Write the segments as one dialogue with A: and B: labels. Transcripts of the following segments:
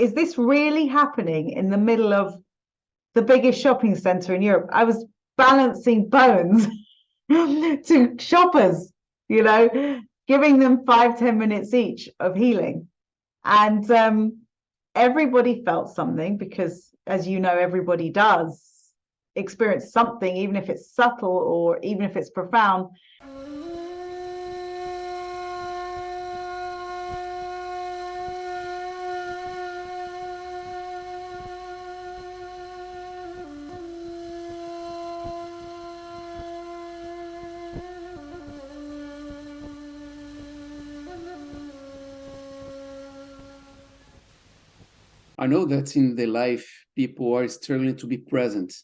A: is this really happening in the middle of the biggest shopping centre in Europe? I was balancing bones to shoppers, giving them 5-10 minutes each of healing. And everybody felt something because, as you know, everybody does experience something, even if it's subtle or even if it's profound.
B: I know that in the life, people are struggling to be present.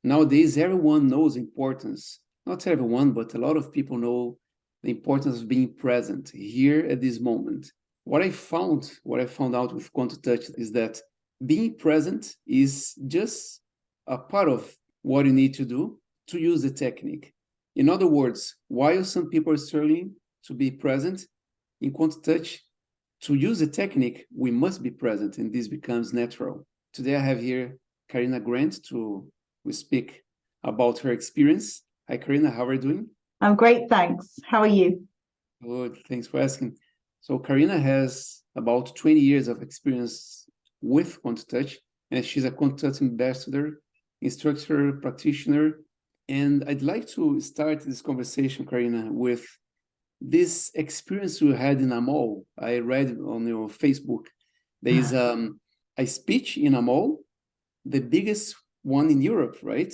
B: Nowadays, everyone knows importance. Not everyone, but a lot of people know the importance of being present here at this moment. What I found out with Quantum Touch is that being present is just a part of what you need to do to use the technique. In other words, while some people are struggling to be present, in Quantum Touch, to use the technique, we must be present, and this becomes natural. Today I have here Karina Grant to speak about her experience. Hi, Karina, how are you doing?
A: I'm great, thanks. How are you?
B: Good, thanks for asking. So Karina has about 20 years of experience with Quantum Touch, and she's a Quantum Touch ambassador, instructor, practitioner. And I'd like to start this conversation, Karina, with this experience you had in a mall. I read on your Facebook. There is a speech in a mall, the biggest one in Europe, right?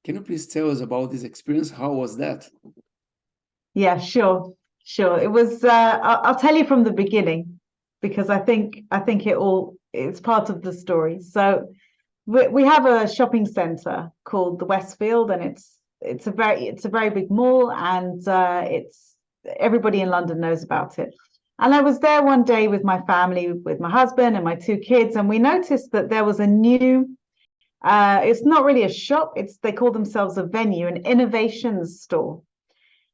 B: Can you please tell us about this experience? How was that?
A: Yeah, sure. It was. I'll tell you from the beginning because I think it's part of the story. So we have a shopping centre called the Westfield, and it's a very big mall, and it's everybody in London knows about it. And I was there one day with my family, with my husband and my 2 kids, and we noticed that there was a new, it's not really a shop, they call themselves a venue, an innovations store,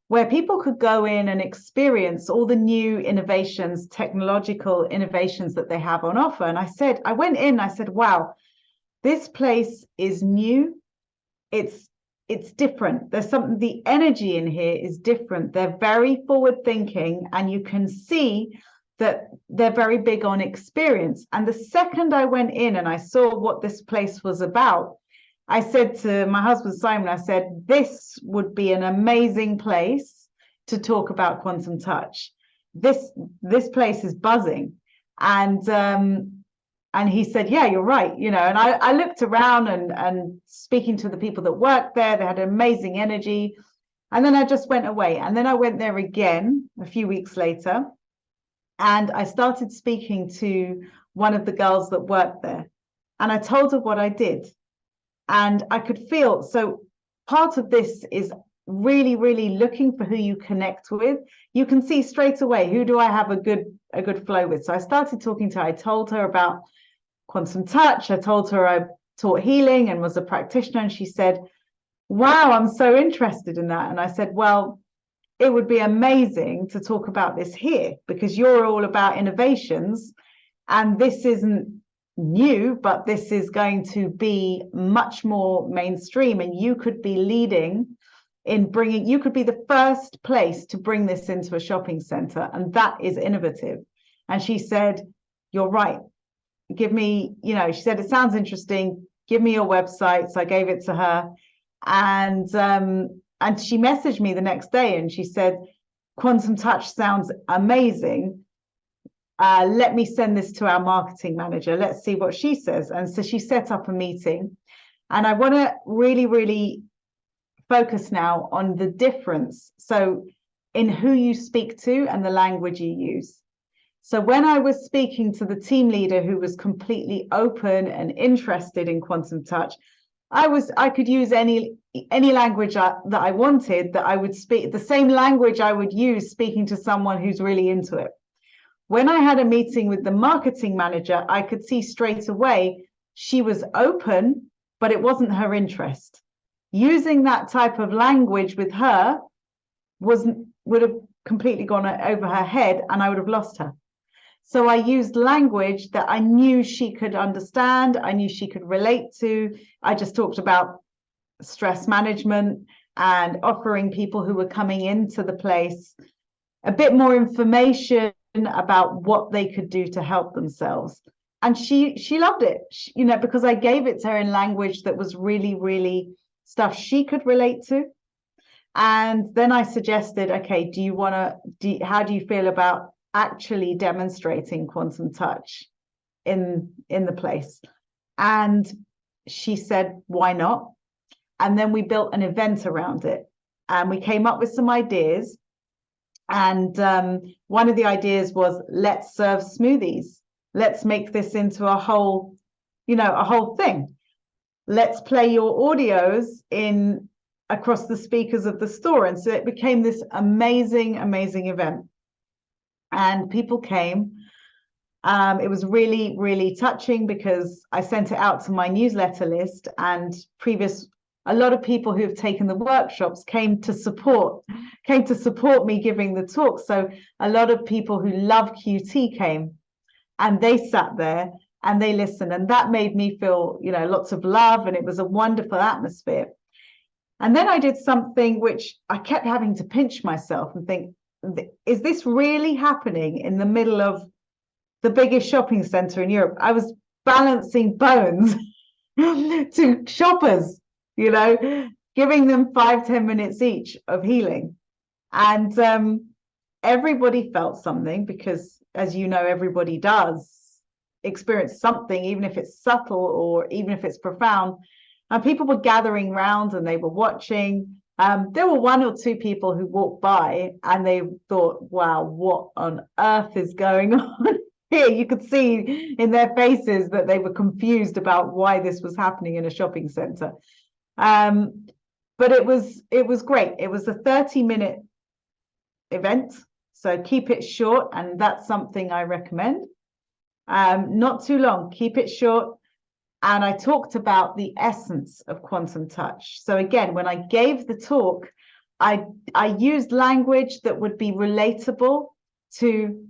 A: where people could go in and experience all the new innovations, technological innovations that they have on offer. And I went in, I said, wow, this place is new. It's different. There's something, the energy in here is different. They're very forward thinking, and you can see that they're very big on experience. And the second I went in and I saw what this place was about, I said to my husband, Simon, I said, this would be an amazing place to talk about quantum touch. This place is buzzing. And he said, yeah, you're right. And I looked around and speaking to the people that worked there, they had amazing energy. And then I just went away. And then I went there again a few weeks later. And I started speaking to one of the girls that worked there. And I told her what I did. And I could feel, so part of this is really, really looking for who you connect with. You can see straight away, who do I have a good flow with? So I started talking to her. I told her about quantum touch. I told her I taught healing and was a practitioner. And she said, wow, I'm so interested in that. And I said, well, it would be amazing to talk about this here because you're all about innovations. And this isn't new, but this is going to be much more mainstream. And you could be leading in bringing, you could be the first place to bring this into a shopping center. And that is innovative. And she said, you're right. Give me, she said, it sounds interesting. Give me your website. So I gave it to her. And she messaged me the next day and she said, quantum touch sounds amazing. Let me send this to our marketing manager. Let's see what she says. And so she set up a meeting. And I want to really, really focus now on the difference. So in who you speak to and the language you use. So when I was speaking to the team leader who was completely open and interested in quantum touch, I could use any language that I wanted, that I would speak the same language I would use speaking to someone who's really into it. When I had a meeting with the marketing manager, I could see straight away she was open, but it wasn't her interest. Using that type of language with her would have completely gone over her head and I would have lost her. So I used language that I knew she could understand, I knew she could relate to. I just talked about stress management and offering people who were coming into the place a bit more information about what they could do to help themselves. And she loved it, you know, because I gave it to her in language that was really, really stuff she could relate to. And then I suggested, okay, how do you feel about actually demonstrating quantum touch in the place? And she said, why not? And then we built an event around it, and we came up with some ideas. And one of the ideas was, let's serve smoothies. Let's make this into a whole thing. Let's play your audios in across the speakers of the store. And so it became this amazing, amazing event. And people came. It was really, really touching because I sent it out to my newsletter list, and a lot of people who have taken the workshops came to support me giving the talk. So a lot of people who love QT came, and they sat there and they listened, and that made me feel, you know, lots of love, and it was a wonderful atmosphere. And then I did something which I kept having to pinch myself and think, is this really happening in the middle of the biggest shopping centre in Europe? I was balancing bones to shoppers, you know, giving them 5-10 minutes each of healing. And everybody felt something, because, as you know, everybody does experience something, even if it's subtle or even if it's profound. And people were gathering round and they were watching. There were 1 or 2 people who walked by and they thought, wow, what on earth is going on here? You could see in their faces that they were confused about why this was happening in a shopping centre. But it was great. It was a 30-minute event, so keep it short, and that's something I recommend. Not too long, keep it short. And I talked about the essence of quantum touch. So again, when I gave the talk, I used language that would be relatable to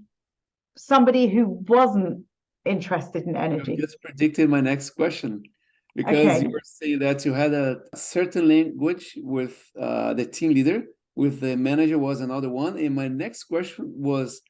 A: somebody who wasn't interested in energy.
B: You just predicted my next question, because you were saying that you had a certain language with the team leader, with the manager was another one. And my next question was,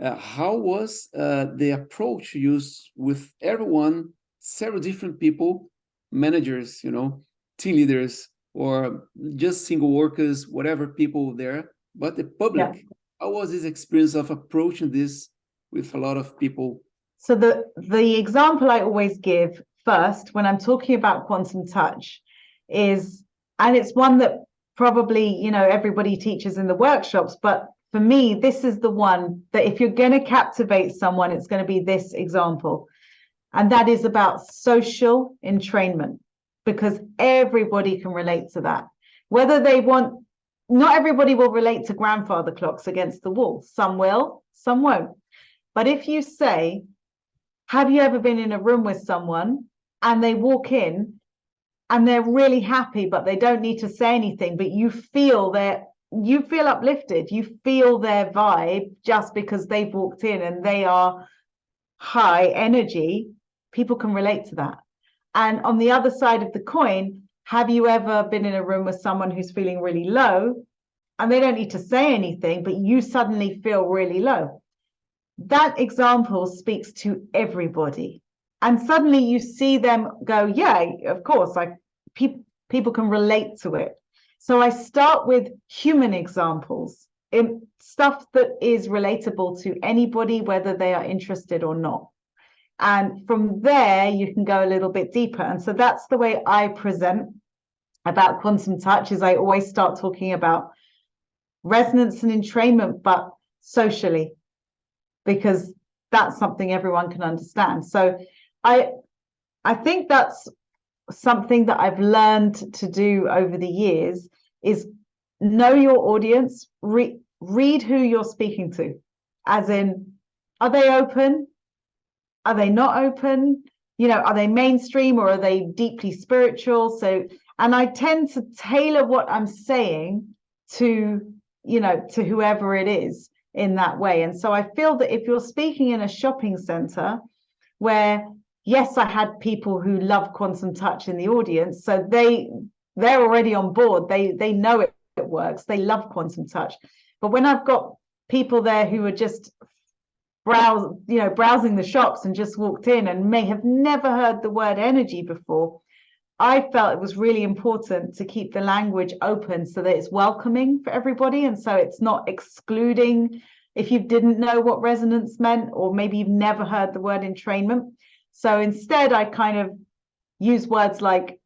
B: how was the approach used with everyone, several different people, managers, you know, team leaders, or just single workers, whatever people there, but the public? Yeah. How was this experience of approaching this with a lot of people?
A: So the example I always give first when I'm talking about quantum touch is, and it's one that probably, you know, everybody teaches in the workshops, but for me, this is the one that if you're going to captivate someone, it's going to be this example. And that is about social entrainment, because everybody can relate to that. Whether they want, not everybody will relate to grandfather clocks against the wall. Some will, some won't. But if you say, have you ever been in a room with someone and they walk in and they're really happy, but they don't need to say anything, but you feel uplifted, you feel their vibe just because they've walked in and they are high energy, people can relate to that. And on the other side of the coin, have you ever been in a room with someone who's feeling really low and they don't need to say anything, but you suddenly feel really low? That example speaks to everybody. And suddenly you see them go, yeah, of course, like people can relate to it. So I start with human examples, in stuff that is relatable to anybody, whether they are interested or not. And from there, you can go a little bit deeper. And so that's the way I present about quantum touch, is I always start talking about resonance and entrainment, but socially, because that's something everyone can understand. So I think that's something that I've learned to do over the years, is know your audience, read who you're speaking to, as in, are they open? Are they not open? You know, are they mainstream or are they deeply spiritual? So, and I tend to tailor what I'm saying to, you know, to whoever it is. in that way. And so I feel that if you're speaking in a shopping center where, yes, I had people who love quantum touch in the audience, so they're already on board. They know it works. They love quantum touch. But when I've got people there who are just browsing the shops and just walked in and may have never heard the word energy before, I felt it was really important to keep the language open so that it's welcoming for everybody. And so it's not excluding if you didn't know what resonance meant, or maybe you've never heard the word entrainment. So instead, I kind of use words like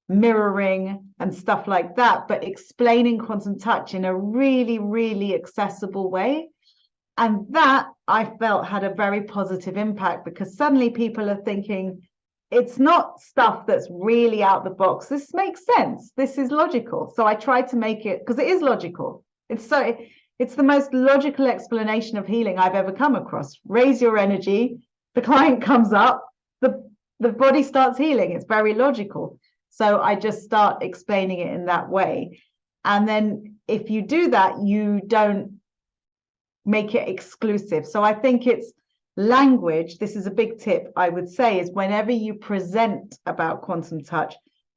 A: mirroring and stuff like that, but explaining quantum touch in a really, really accessible way. And that I felt had a very positive impact, because suddenly people are thinking, it's not stuff that's really out the box. This makes sense. This is logical. So I tried to make it, because it is logical. It's the most logical explanation of healing I've ever come across. Raise your energy, the client comes up, the body starts healing. It's very logical. So I just start explaining it in that way. And then if you do that, you don't make it exclusive. So I think it's language. This is a big tip I would say, is whenever you present about quantum touch,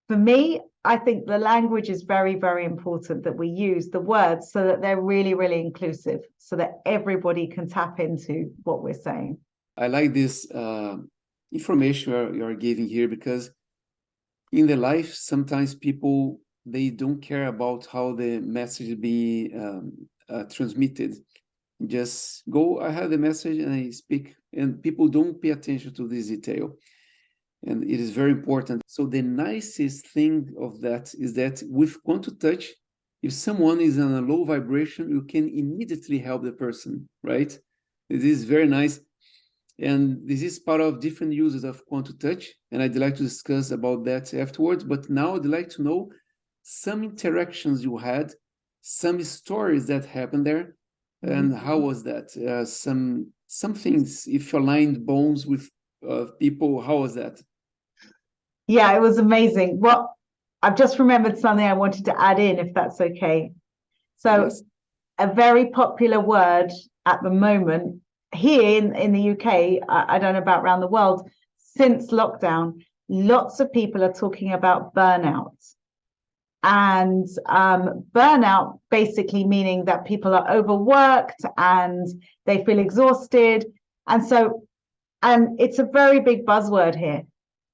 A: for me, I think the language is very, very important, that we use the words so that they're really, really inclusive, so that everybody can tap into what we're saying.
B: I like this information you're giving here, because in the life, sometimes people, they don't care about how the message be transmitted. Just go, I have the message and I speak, and people don't pay attention to this detail. And it is very important. So the nicest thing of that is that with quantum touch, if someone is on a low vibration, you can immediately help the person, right? This is very nice. And this is part of different uses of quantum touch. And I'd like to discuss about that afterwards. But now I'd like to know some interactions you had, some stories that happened there. And how was that? Some things, if you aligned bones with people, how was that?
A: Yeah, it was amazing. Well, I've just remembered something I wanted to add in, if that's okay. So yes. A very popular word at the moment here in the UK, I don't know about around the world, since lockdown, lots of people are talking about burnout. And burnout basically meaning that people are overworked and they feel exhausted. And it's a very big buzzword here.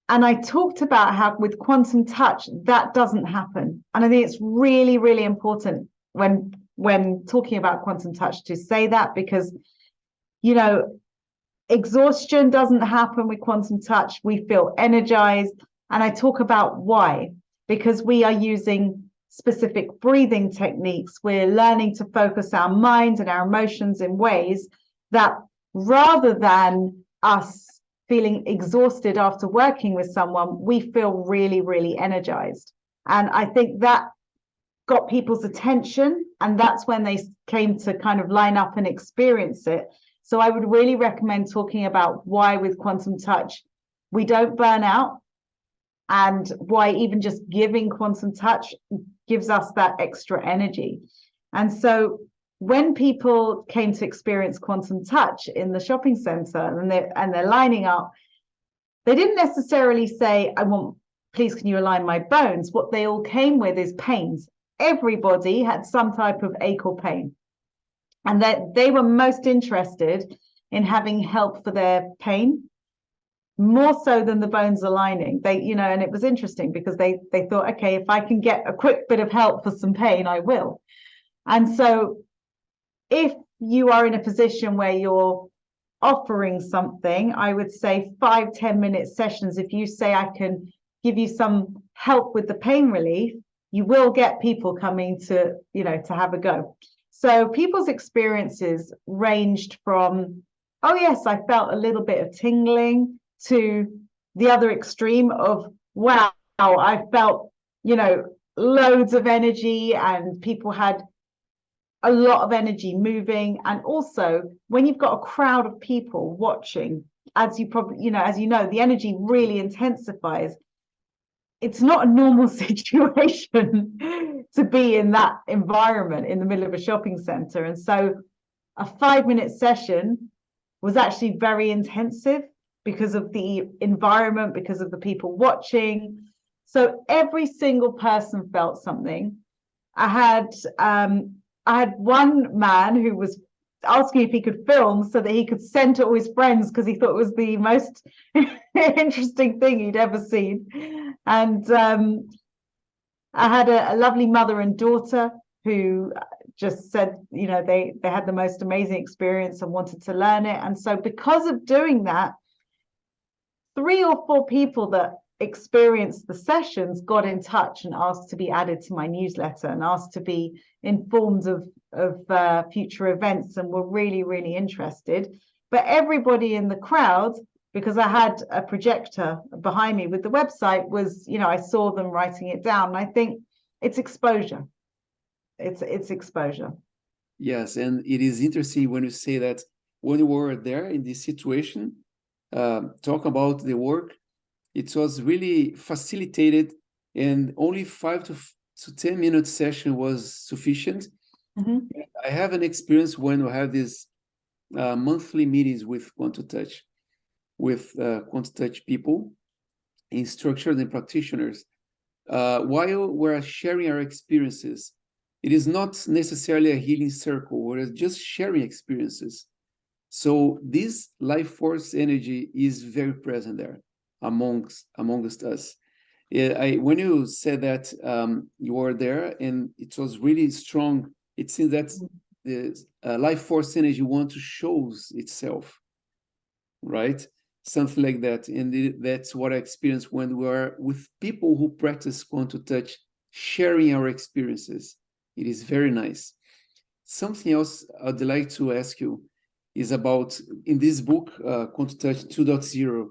A: And I talked about how with quantum touch, that doesn't happen. And I think it's really, really important when talking about quantum touch to say that, because, you know, exhaustion doesn't happen with quantum touch. We feel energized. And I talk about why. Because we are using specific breathing techniques. We're learning to focus our mind and our emotions in ways that, rather than us feeling exhausted after working with someone, we feel really, really energized. And I think that got people's attention, and that's when they came to kind of line up and experience it. So I would really recommend talking about why with quantum touch we don't burn out, and why even just giving quantum touch gives us that extra energy. And so when people came to experience quantum touch in the shopping center and they're lining up, they didn't necessarily say, please, can you align my bones? What they all came with is pains. Everybody had some type of ache or pain. And that they were most interested in having help for their pain, more so than the bones aligning. And it was interesting because they thought, okay, if I can get a quick bit of help for some pain, I will. And so if you are in a position where you're offering something, I would say 5-10 minute sessions. If you say, I can give you some help with the pain relief, you will get people coming to have a go. So people's experiences ranged from, oh yes, I felt a little bit of tingling, to the other extreme of, wow, I felt, loads of energy, and people had a lot of energy moving. And also when you've got a crowd of people watching, as you the energy really intensifies. It's not a normal situation to be in that environment in the middle of a shopping center. And so a 5-minute session was actually very intensive because of the environment, because of the people watching. So every single person felt something. I had one man who was asking if he could film so that he could send to all his friends because he thought it was the most interesting thing he'd ever seen. And I had a lovely mother and daughter who just said, you know, they had the most amazing experience and wanted to learn it. And so because of doing that, 3 or 4 people that experienced the sessions got in touch and asked to be added to my newsletter and asked to be informed of future events, and were really, really interested. But everybody in the crowd, because I had a projector behind me with the website, was, you know, I saw them writing it down. And I think it's exposure. It's exposure.
B: Yes, and it is interesting when you say that when you were there in this situation, talk about the work, it was really facilitated, and only 5 to 10 minute session was sufficient.
A: Mm-hmm.
B: I have an experience when we have these monthly meetings with Quant2Touch, with Quant2Touch people, instructors and practitioners. While we're sharing our experiences, it is not necessarily a healing circle, we're just sharing experiences. So this life force energy is very present there amongst us. When you said that you were there and it was really strong, it seems that the life force energy wants to show itself, right? Something like that. And that's what I experienced when we are with people who practice Quant2Touch, sharing our experiences. It is very nice. Something else I'd like to ask you is about, in this book, Quant2Touch 2.0,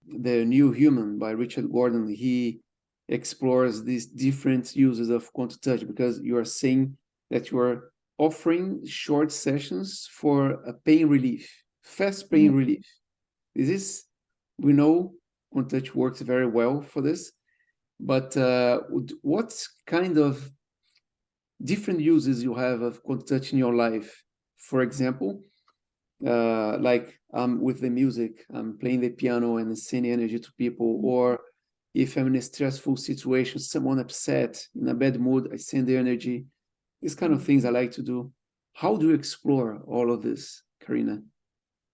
B: The New Human by Richard Gordon. He explores these different uses of Quant2Touch, because you are saying that you are offering short sessions for a pain relief, fast pain relief. We know Quant2Touch works very well for this, but what kind of different uses you have of Quant2Touch in your life? For example, like with the music, I'm playing the piano and sending energy to people, or if I'm in a stressful situation, someone upset, in a bad mood, I send the energy. These kind of things I like to do. How do you explore all of this, Karina?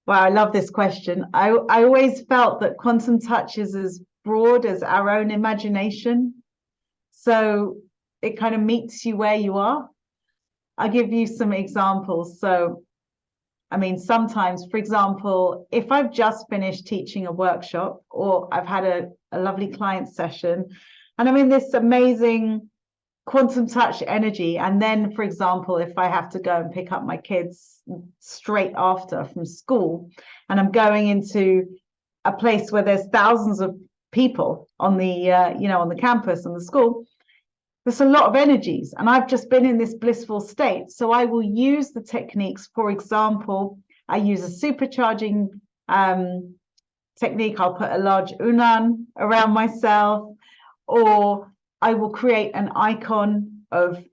A: Wow, I love this question. I always felt that quantum touch is as broad as our own imagination. So it kind of meets you where you are. I'll give you some examples. So, I mean, sometimes, for example, if I've just finished teaching a workshop, or I've had a lovely client session, and I'm in this amazing quantum touch energy, and then, for example, if I have to go and pick up my kids straight after from school, and I'm going into a place where there's thousands of people on the on the campus and the school, there's a lot of energies, and I've just been in this blissful state. So I will use the techniques. For example, I use a supercharging technique. I'll put a large unan around myself, or I will create an icon of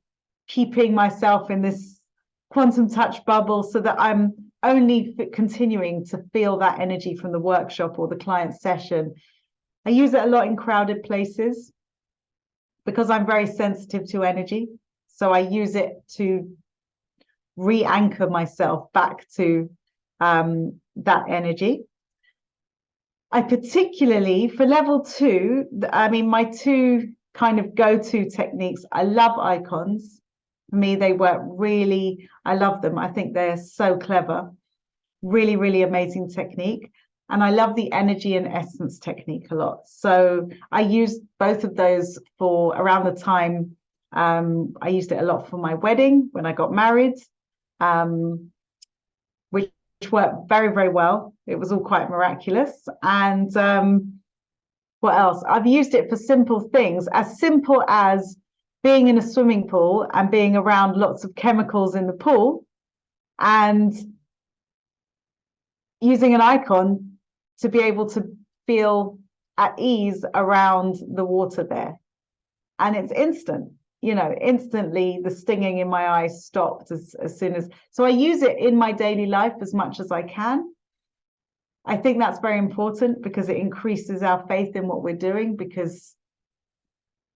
A: keeping myself in this quantum touch bubble so that I'm only continuing to feel that energy from the workshop or the client session. I use it a lot in crowded places because I'm very sensitive to energy. So I use it to re-anchor myself back to that energy. I particularly, for level 2, I mean, my 2 kind of go-to techniques, I love icons. For me, they work really, I love them. I think they're so clever. Really, really amazing technique. And I love the energy and essence technique a lot. So I used both of those for around the time. I used it a lot for my wedding when I got married, which worked very, very well. It was all quite miraculous. And what else? I've used it for simple things, as simple as being in a swimming pool and being around lots of chemicals in the pool and using an icon to be able to feel at ease around the water there. And it's instant. instantly the stinging in my eyes stopped as soon as. So I use it in my daily life as much as I can. I think that's very important because it increases our faith in what we're doing, because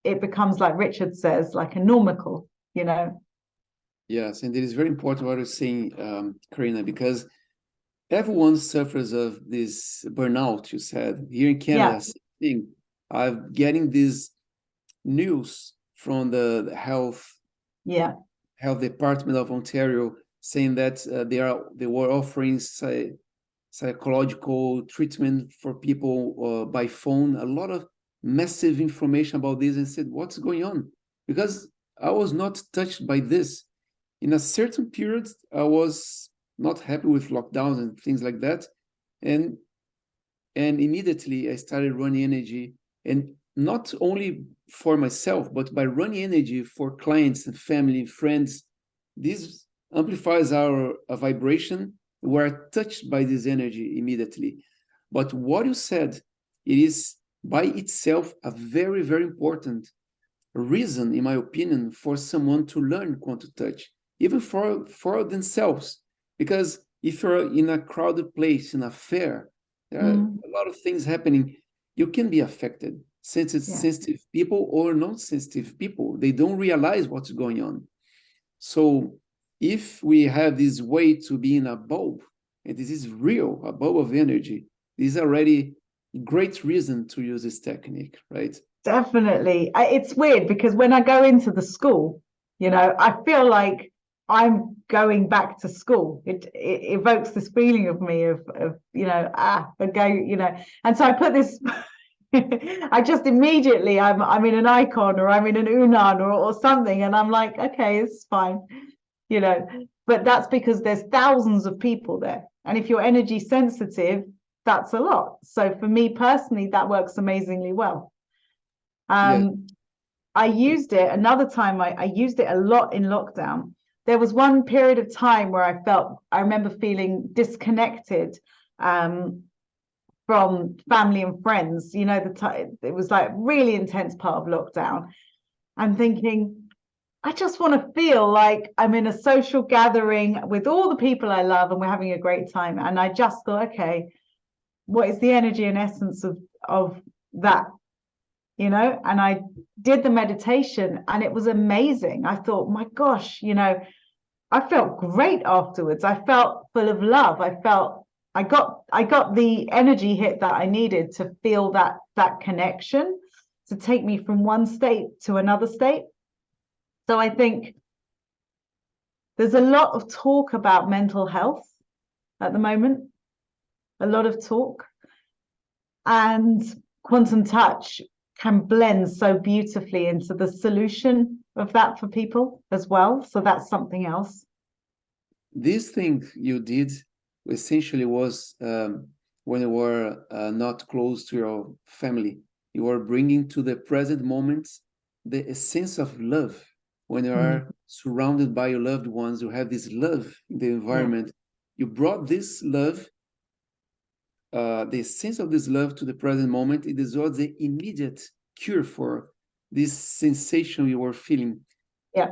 A: it becomes, like Richard says, like a normal,
B: Yes, and it is very important what you're saying, Karina, because everyone suffers of this burnout, you said. Here in Canada,
A: Yeah.
B: same thing. I'm getting this news from the health department of Ontario saying that they were offering psychological treatment for people by phone. A lot of massive information about this, and said, what's going on? Because I was not touched by this. In a certain period, I was not happy with lockdowns and things like that. And immediately I started running energy, and not only for myself, but by running energy for clients and family and friends. This amplifies our vibration. We're touched by this energy immediately. But what you said, it is by itself a very, very important reason, in my opinion, for someone to learn quantum touch, even for themselves. Because if you're in a crowded place, in a fair, there are a lot of things happening. You can be affected. Sensitive people or non-sensitive people, they don't realize what's going on. So if we have this way to be in a bulb, and this is real, a bulb of energy, this is already great reason to use this technique, right?
A: Definitely. It's weird because when I go into the school, I feel like I'm going back to school. It evokes this feeling of me of and so I put this I just immediately I'm in an icon, or I'm in an unan or something, and I'm like, okay, it's fine, but that's because there's thousands of people there, and if you're energy sensitive, that's a lot. So for me personally, that works amazingly well. I used it another time. I used it a lot in lockdown. There was one period of time where I remember feeling disconnected from family and friends. It was like really intense part of lockdown, and thinking, I just want to feel like I'm in a social gathering with all the people I love and we're having a great time. And I just thought, okay, what is the energy and essence of that? And I did the meditation, and it was amazing. I thought, my gosh, I felt great afterwards. I felt full of love. I got the energy hit that I needed to feel that connection, to take me from one state to another state. So I think there's a lot of talk about mental health at the moment, a lot of talk, and quantum touch can blend so beautifully into the solution of that for people as well. So that's something else.
B: This thing you did essentially was when you were not close to your family. You were bringing to the present moment the essence of love. When you are surrounded by your loved ones, you have this love in the environment. You brought this love, the sense of this love to the present moment. It is what the immediate cure for this sensation you were feeling.
A: Yeah.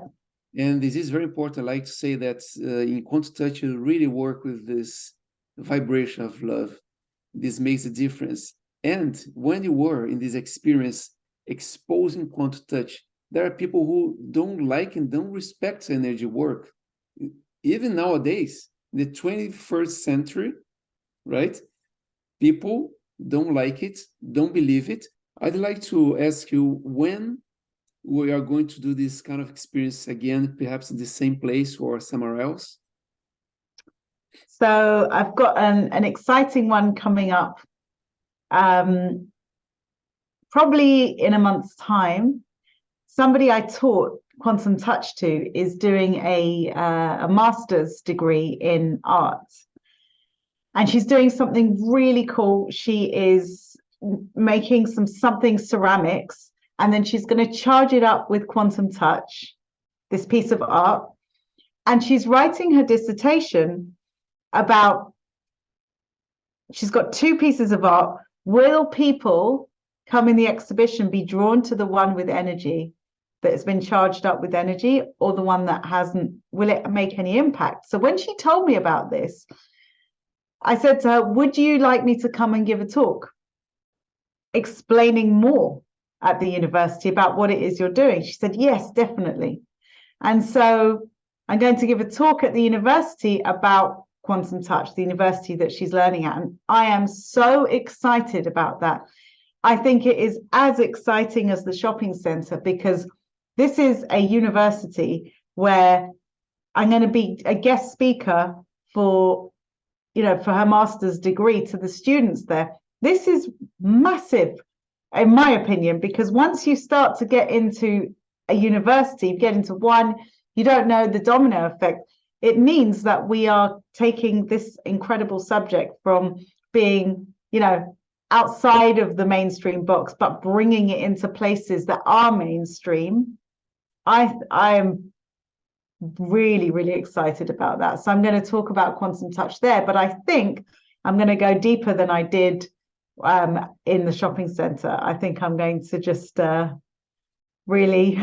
B: And this is very important. I like to say that in quantum touch, you really work with this vibration of love. This makes a difference. And when you were in this experience exposing quantum touch, there are people who don't like and don't respect energy work. Even nowadays, in the 21st century, right? People don't like it, don't believe it. I'd like to ask you, when we are going to do this kind of experience again, perhaps in the same place or somewhere else?
A: So I've got an exciting one coming up, probably in a month's time. Somebody I taught quantum touch to is doing a master's degree in art, and she's doing something really cool. She is making something ceramics, and then she's going to charge it up with quantum touch, this piece of art. And she's writing her dissertation about, she's got two pieces of art. Will people come in the exhibition be drawn to the one with energy, that has been charged up with energy or the one that hasn't? Will it make any impact? So when she told me about this, I said to her, would you like me to come and give a talk explaining more at the university about what it is you're doing? She said, yes, definitely. And so I'm going to give a talk at the university about quantum touch, the university that she's learning at. And I am so excited about that. I think it is as exciting as the shopping centre, because this is a university where I'm going to be a guest speaker for her master's degree to the students there. This is massive, in my opinion, because once you start to get into a university, you get into one, you don't know the domino effect. It means that we are taking this incredible subject from being, outside of the mainstream box, but bringing it into places that are mainstream. I am really, really excited about that. So I'm going to talk about quantum touch there, but I think I'm going to go deeper than I did in the shopping centre. I think I'm going to just really,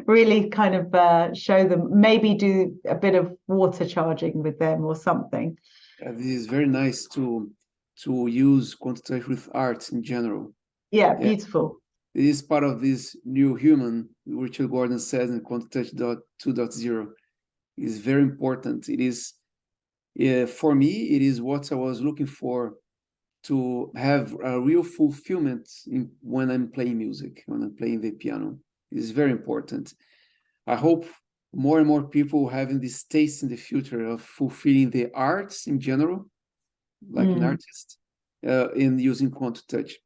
A: really kind of show them, maybe do a bit of water charging with them or something.
B: This is very nice to use quantum touch with art in general.
A: Yeah, beautiful.
B: It is part of this new human, Richard Gordon says in Quantum Touch 2.0. It is very important. It is, for me, it is what I was looking for, to have a real fulfillment when I'm playing music, when I'm playing the piano. It is very important. I hope more and more people having this taste in the future of fulfilling the arts in general, like an artist, in using quantum touch.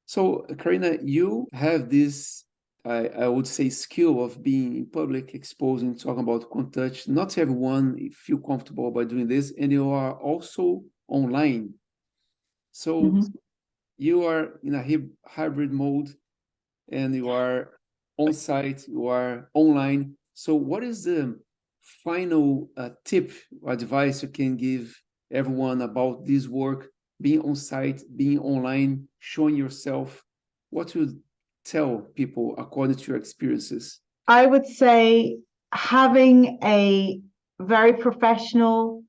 B: So, Karina, you have this, I would say, skill of being in public, exposing, talking about quantum touch. Not everyone feel comfortable by doing this, and you are also online. So you are in a hybrid mode, and you are on site, you are online. So what is the final tip or advice you can give everyone about this work, being on site, being online, showing yourself? What would you tell people according to your experiences?
A: I would say having a very professional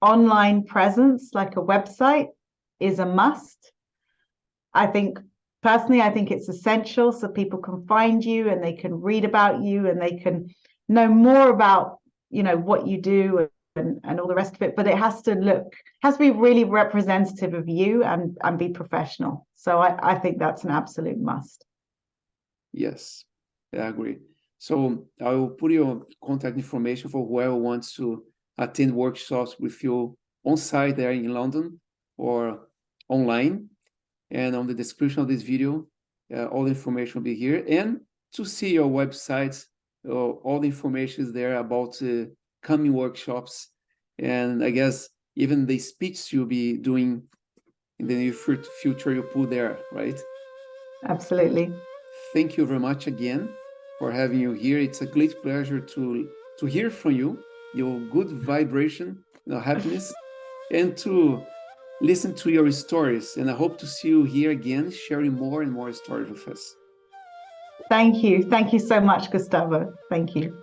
A: online presence, like a website, is a must. I think personally, I think it's essential so people can find you and they can read about you and they can know more about, what you do and all the rest of it. But it has to be really representative of you and be professional. So I think that's an absolute must.
B: Yes, I agree. So I will put your contact information for whoever wants to attend workshops with you on site there in London or online. And on the description of this video, all the information will be here. And to see your website, all the information is there about coming workshops. And I guess even the speech you'll be doing in the near future, you put there, right?
A: Absolutely.
B: Thank you very much again for having you here. It's a great pleasure to hear from you, your good vibration, happiness, and to listen to your stories. And I hope to see you here again, sharing more and more stories with us.
A: Thank you. Thank you so much, Gustavo. Thank you.